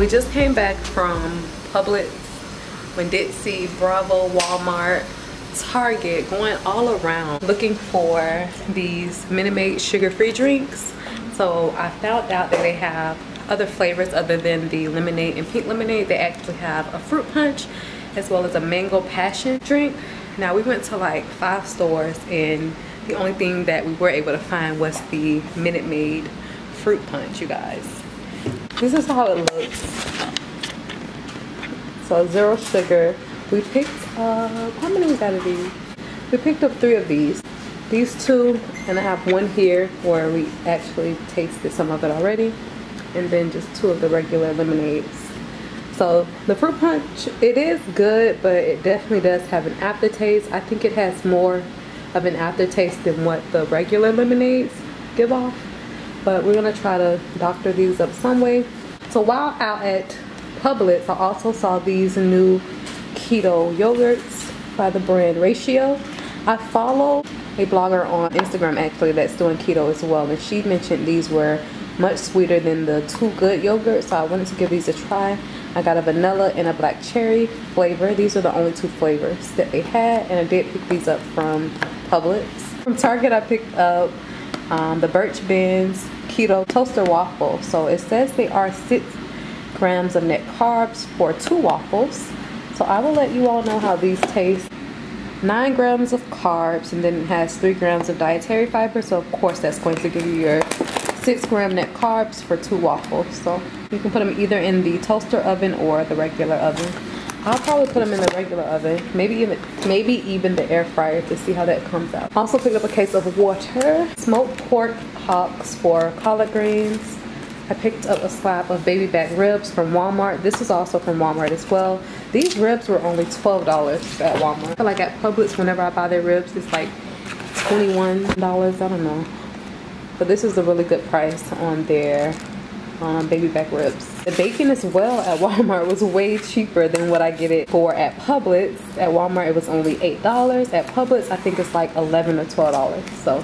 we just came back from Publix, Winn-Dixie, Bravo, Walmart, Target, going all around looking for these Minute Maid sugar-free drinks. So I found out that they have other flavors other than the lemonade and pink lemonade. They actually have a fruit punch as well as a mango passion drink. Now we went to like 5 stores and the only thing that we were able to find was the Minute Maid fruit punch, you guys. This is how it looks. So 0 sugar. We picked up, how many we got of these? We picked up 3 of these. These 2, and I have 1 here where we actually tasted some of it already. And then just 2 of the regular lemonades. So the fruit punch, it is good, but it definitely does have an aftertaste. I think it has more of an aftertaste than what the regular lemonades give off. But we're gonna try to doctor these up some way. So while out at Publix, I also saw these new Keto Yogurts by the brand Ratio. I follow a blogger on Instagram actually that's doing keto as well, and she mentioned these were much sweeter than the Too Good yogurt, so I wanted to give these a try. I got a vanilla and a black cherry flavor. These are the only 2 flavors that they had, and I did pick these up from Publix. From Target, I picked up the Birch Ben's Keto Toaster Waffle. So it says they are 6 grams of net carbs for 2 waffles. So I will let you all know how these taste. 9 grams of carbs, and then it has 3 grams of dietary fiber. So of course that's going to give you your 6 gram net carbs for 2 waffles. So you can put them either in the toaster oven or the regular oven. I'll probably put them in the regular oven, maybe even the air fryer to see how that comes out. Also picked up a case of water, smoked pork hocks for collard greens. I picked up a slab of baby back ribs from Walmart. This is also from Walmart as well. These ribs were only $12 at Walmart. I feel like at Publix, whenever I buy their ribs, it's like $21, I don't know. But this is a really good price on their baby back ribs. The bacon as well at Walmart was way cheaper than what I get it for at Publix. At Walmart it was only $8. At Publix I think it's like $11 or $12. So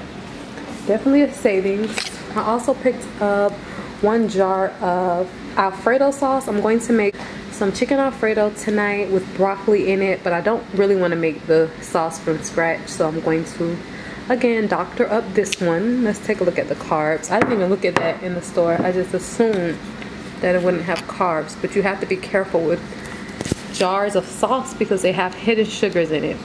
definitely a savings. I also picked up 1 jar of Alfredo sauce. I'm going to make some chicken Alfredo tonight with broccoli in it, but I don't really want to make the sauce from scratch, so I'm going to again doctor up this one. Let's take a look at the carbs. I didn't even look at that in the store. I just assumed that it wouldn't have carbs, but you have to be careful with jars of sauce because they have hidden sugars in it.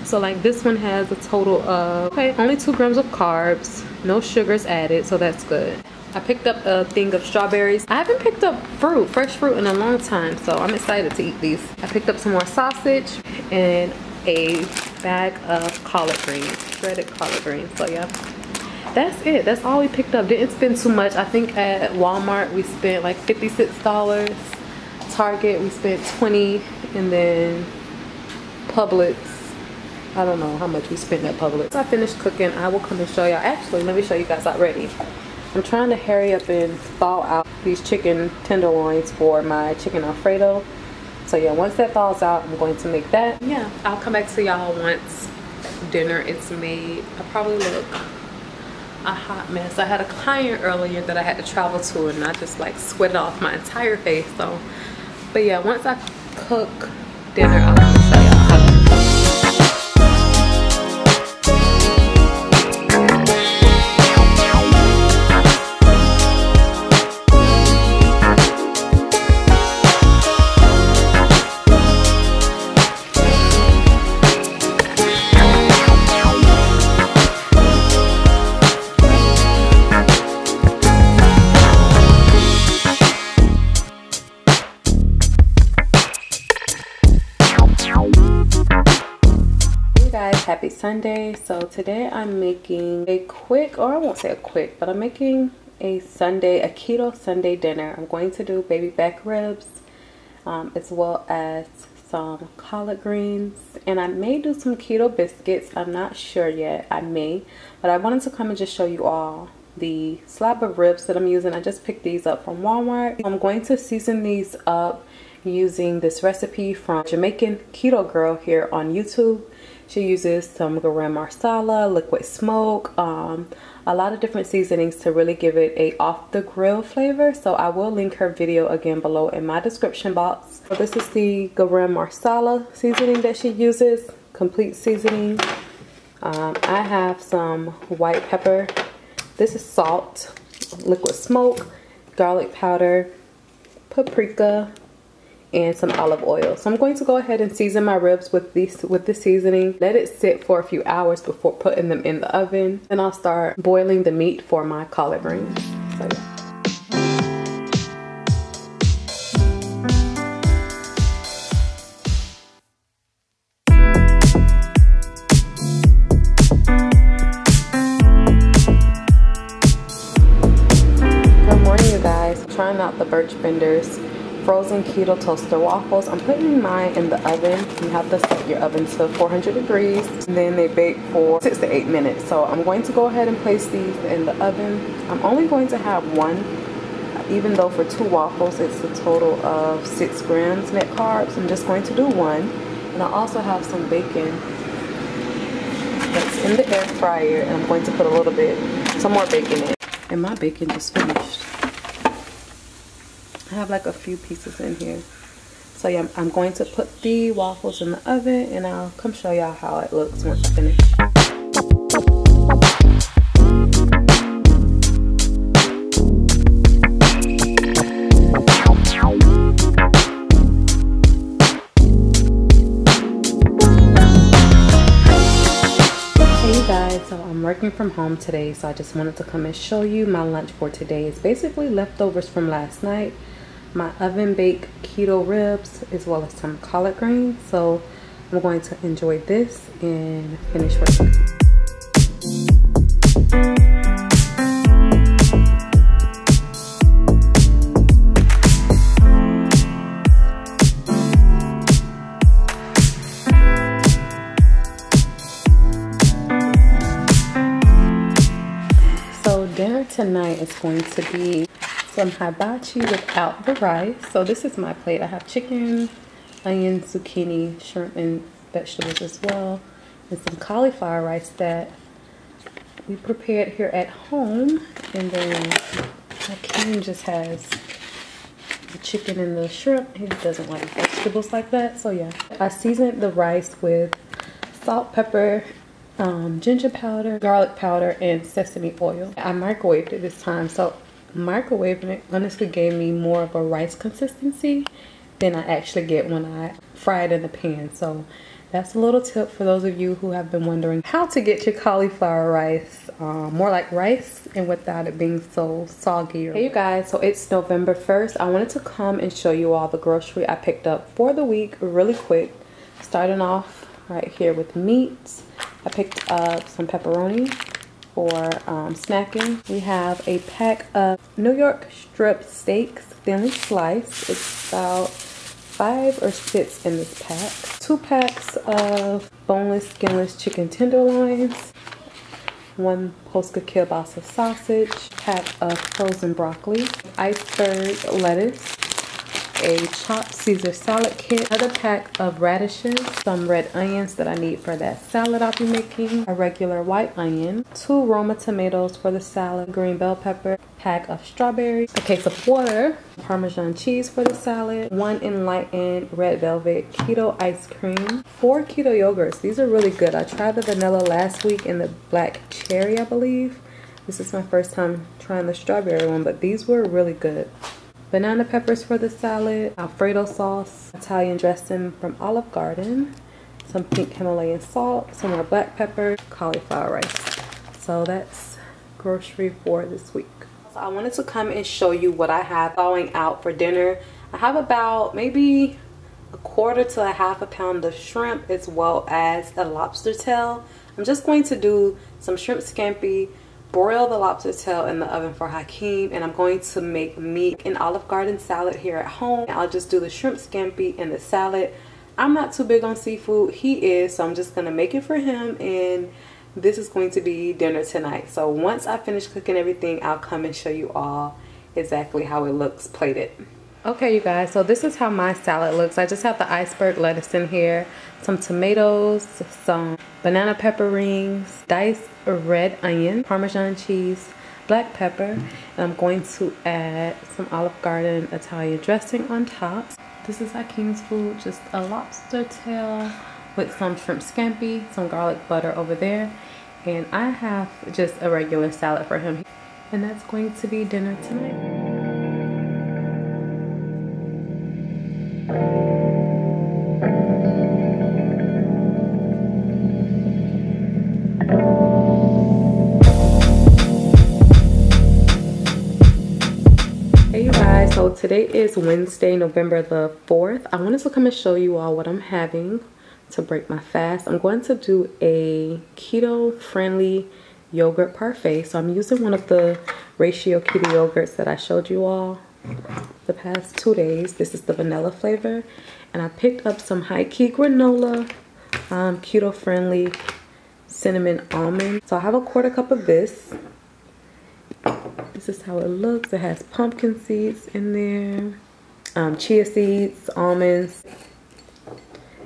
So like this one has a total of only 2 grams of carbs, no sugars added, so that's good. I picked up a thing of strawberries. I haven't picked up fruit, fresh fruit in a long time, so I'm excited to eat these. I picked up some more sausage and a bag of collard greens, shredded collard greens. So yeah, that's it. That's all we picked up. Didn't spend too much. I think at Walmart we spent like $56. Target we spent $20, and then Publix, I don't know how much we spent at Publix. Once I finished cooking, I will come and show y'all. Actually, let me show you guys already. I'm trying to hurry up and thaw out these chicken tenderloins for my chicken Alfredo. So yeah, once that thaws out, I'm going to make that. Yeah, I'll come back to y'all once dinner is made. I probably look a hot mess. I had a client earlier that I had to travel to, and I just like sweated off my entire face. So, but yeah, once I cook dinner, I'll come and show y'all. Happy Sunday. So today I'm making a quick, or I won't say a quick, but I'm making a keto Sunday dinner. I'm going to do baby back ribs as well as some collard greens, and I may do some keto biscuits. I'm not sure yet. I may, but I wanted to come and just show you all the slab of ribs that I'm using. I just picked these up from Walmart. I'm going to season these up using this recipe from Jamaican Keto Girl here on YouTube. She uses some garam masala, liquid smoke, a lot of different seasonings to really give it a off the grill flavor. So I will link her video again below in my description box. So this is the garam masala seasoning that she uses, complete seasoning. I have some white pepper. This is salt, liquid smoke, garlic powder, paprika, and some olive oil. So I'm going to go ahead and season my ribs with this seasoning. Let it sit for a few hours before putting them in the oven. Then I'll start boiling the meat for my collard greens. So yeah. Good morning, you guys. I'm trying out the Birch Benders frozen keto toaster waffles. I'm putting mine in the oven. You have to set your oven to 400 degrees and then they bake for 6 to 8 minutes. So I'm going to go ahead and place these in the oven. I'm only going to have one, even though for 2 waffles it's a total of 6 grams net carbs. I'm just going to do one. And I also have some bacon that's in the air fryer, and I'm going to put a little bit, some more bacon in. And my bacon just finished. I have like a few pieces in here. So yeah, I'm going to put the waffles in the oven and I'll come show y'all how it looks once it's finished. Hey you guys, so I'm working from home today, so I just wanted to come and show you my lunch for today. It's basically leftovers from last night. My oven baked keto ribs as well as some collard greens. So I'm going to enjoy this and finish working. So dinner tonight is going to be some hibachi without the rice. So this is my plate. I have chicken, onion, zucchini, shrimp, and vegetables as well, and some cauliflower rice that we prepared here at home. And then Hakeem just has the chicken and the shrimp. He doesn't like vegetables like that. So yeah, I seasoned the rice with salt, pepper, ginger powder, garlic powder, and sesame oil. I microwaved it this time. So microwaving it honestly gave me more of a rice consistency than I actually get when I fry it in the pan. So that's a little tip for those of you who have been wondering how to get your cauliflower rice more like rice and without it being so soggy. Hey you guys, so it's November 1st. I wanted to come and show you all the grocery I picked up for the week really quick. Starting off right here with meats. I picked up some pepperoni for snacking. We have a pack of New York strip steaks, thinly sliced. It's about 5 or 6 in this pack. 2 packs of boneless, skinless chicken tenderloins. 1 Polska kielbasa sausage. Pack of frozen broccoli. Iceberg lettuce. A chopped Caesar salad kit, another pack of radishes, some red onions that I need for that salad I'll be making, a regular white onion, 2 Roma tomatoes for the salad, green bell pepper, pack of strawberries, a case of water, Parmesan cheese for the salad, 1 enlightened red velvet keto ice cream, 4 keto yogurts. These are really good. I tried the vanilla last week and the black cherry, I believe. This is my first time trying the strawberry one, but these were really good. Banana peppers for the salad, Alfredo sauce, Italian dressing from Olive Garden, some pink Himalayan salt, some more black pepper, cauliflower rice. So that's grocery for this week. So I wanted to come and show you what I have going out for dinner. I have about maybe a quarter to a half a pound of shrimp as well as a lobster tail. I'm just going to do some shrimp scampi, broil the lobster tail in the oven for Hakeem, and I'm going to make me an Olive Garden salad here at home. I'll just do the shrimp scampi and the salad. I'm not too big on seafood. He is, so I'm just gonna make it for him, and this is going to be dinner tonight. So once I finish cooking everything, I'll come and show you all exactly how it looks plated. Okay, you guys, so this is how my salad looks. I just have the iceberg lettuce in here, some tomatoes, some banana pepper rings, diced red onion, Parmesan cheese, black pepper, and I'm going to add some Olive Garden Italian dressing on top. This is Hakeem's food, just a lobster tail with some shrimp scampi, some garlic butter over there, and I have just a regular salad for him. And that's going to be dinner tonight. Hey you guys, so today is Wednesday, November the 4th. I wanted to come and show you all what I'm having to break my fast. I'm going to do a keto friendly yogurt parfait. So I'm using one of the ratio keto yogurts that I showed you all the past 2 days. This is the vanilla flavor, and I picked up some high key granola, keto friendly cinnamon almond. So I have a 1/4 cup of this. This is how it looks. It has pumpkin seeds in there, chia seeds, almonds.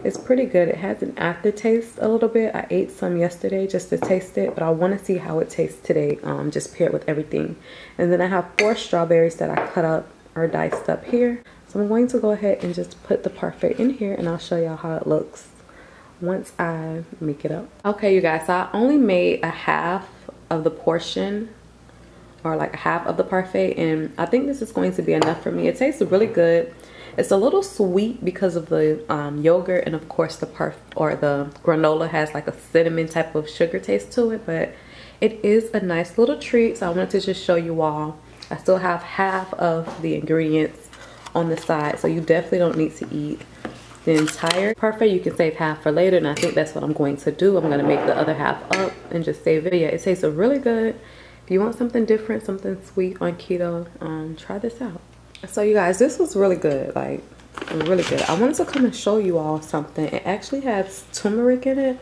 It's pretty good. It has an aftertaste a little bit. I ate some yesterday just to taste it, but I want to see how it tastes today, just paired with everything. And then I have 4 strawberries that I cut up or diced up here. So I'm going to go ahead and just put the Parfait in here, and I'll show y'all how it looks once I make it up. Okay, you guys, so I only made a half of the portion, or like half of the Parfait, and I think this is going to be enough for me. It tastes really good. It's a little sweet because of the yogurt, and of course the granola has like a cinnamon type of sugar taste to it, but it is a nice little treat. So I wanted to just show you all. I still have half of the ingredients on the side, so you definitely don't need to eat the entire Parfait. You can save half for later, and I think that's what I'm going to do. I'm going to make the other half up and just save it. Yeah, it tastes really good. If you want something different, something sweet on keto, try this out. So you guys, this was really good, like really good. I wanted to come and show you all something. It actually has turmeric in it.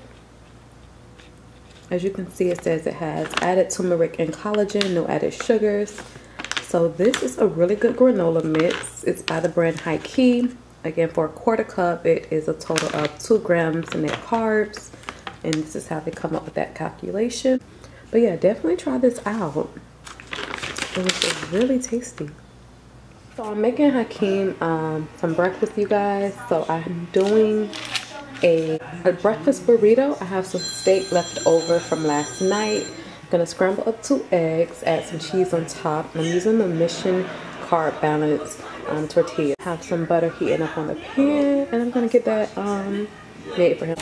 As you can see, it says it has added turmeric and collagen, no added sugars. So this is a really good granola mix. It's by the brand High Key. Again, for a 1/4 cup, it is a total of 2 grams net carbs. And this is how they come up with that calculation. But yeah, definitely try this out. It was really tasty. So I'm making Hakeem some breakfast, you guys. So I'm doing a breakfast burrito. I have some steak left over from last night. I'm gonna scramble up 2 eggs, add some cheese on top. I'm using the Mission Carb Balance tortilla. Have some butter heating up on the pan, and I'm gonna get that made for him.